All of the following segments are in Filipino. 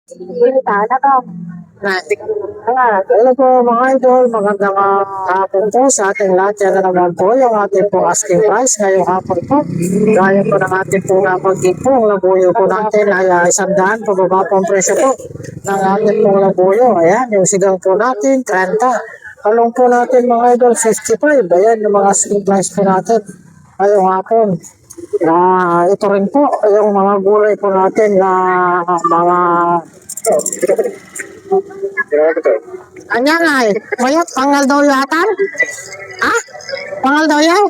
Hello po mga idol, magandang hapon po sa ating lahat. Yan na naman po yung ating po asking price ngayong hapon po. Gaya po ng ating po nabanggit po, ang labuyo po natin ay 100, pababa po ang presyo po ng ating po labuyo. Ayan, yung sigang po natin, 30. Talong po natin mga idol, 55. Ayan, yung mga asking price po natin ngayong hapon. Ito rin po, yung mga gulay po natin na mga Anya nga eh. Mayat, pangal daw yatan? Ha? Pangal daw yan?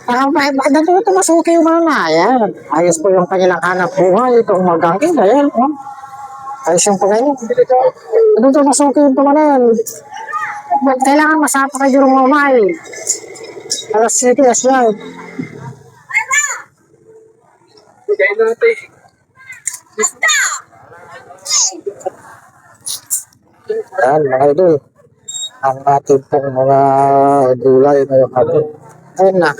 Parang dito ito masuki yung mga nga. Ayan. Ayos po yung kanilang hanap buhay. Itong magangkin. Ayan. Oh. Ayos yung pagkain. Dito masuki yung pagkain. Kailangan masapa kayo yung umay. Alas 7 as yan. Ayan mga idol. Ang ating pong mga gulay ngayong hapon. Ayun na.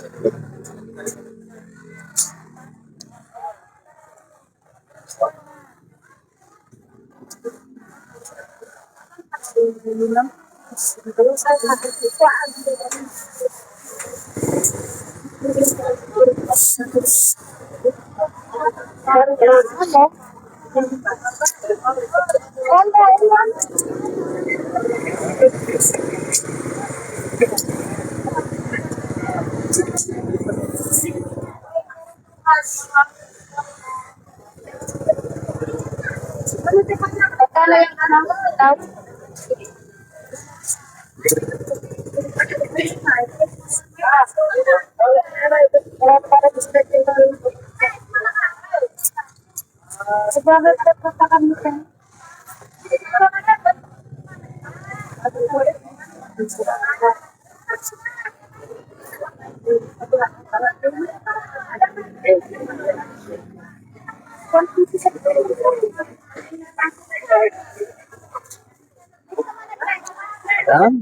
Ayan.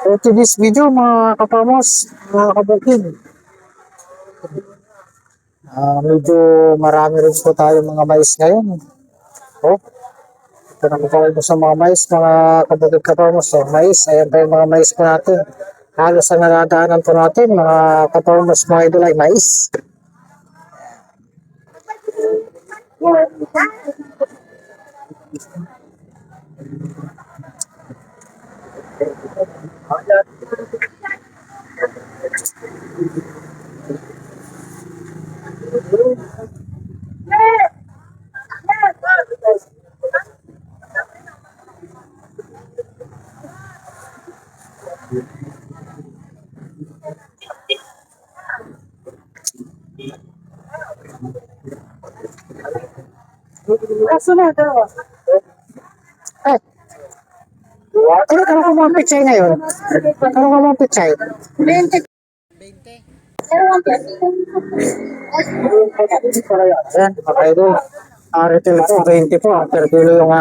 So to this video mga kapamos, mga kabukid. Medyo marami rin po tayo mga mais ngayon. Oh, ito na po sa mga mais, mga kabukid kapamos. So, mais, ayan po yung mga mais po natin. Halos ang naradaanan po natin, mga kapamos, mga idol ay mais. Eh, ano ko mga pichay ngayon? Ano ko mga pichay? 20. Ayan, mga idol. Retail po, 20 po. Per kilo yung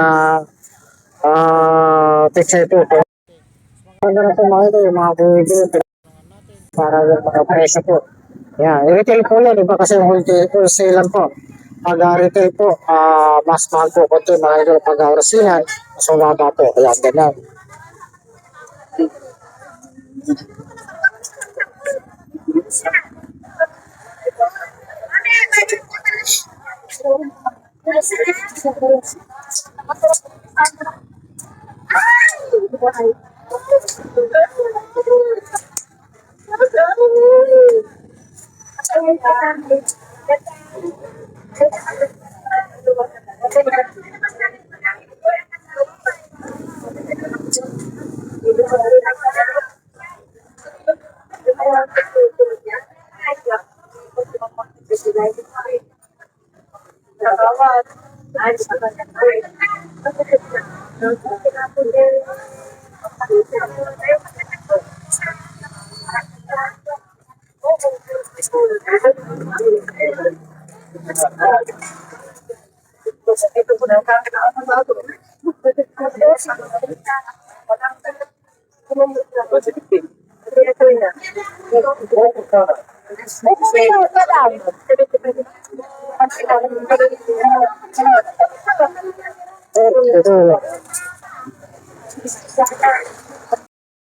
pichay po. Ano na po mga idol, yung mga bumibili para yung mga presyo po. Yan, retail po yan, iba kasi yung wholesale lang po. Pag retail po, mas mahal po konti mga idol. Pag wholesale, mas mababa po. Kaya ganyan. Ito.